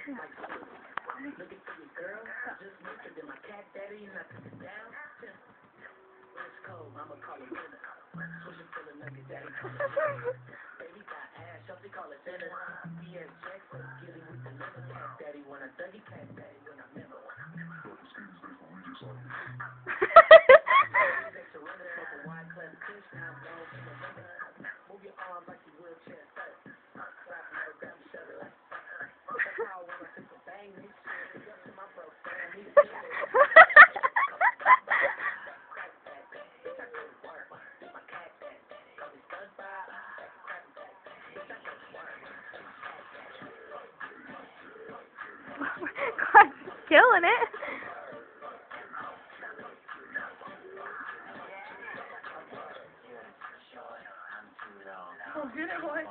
Looking for your girl, just looking at my cat daddy and I took it down. When it's cold, I'ma call it winter. Swishing for the nugget daddy, call it winter. Baby got ass, something call it thinner. E.S. Jackson, Gilly with the liver. Cat daddy, when I Dougie cat daddy, when I remember. Move your arms like you wheelchair first. Slap me, grab each other like that's how when I took the bang, this shit up to my bro, fam. He's good. God, killing it. Oh, good boy.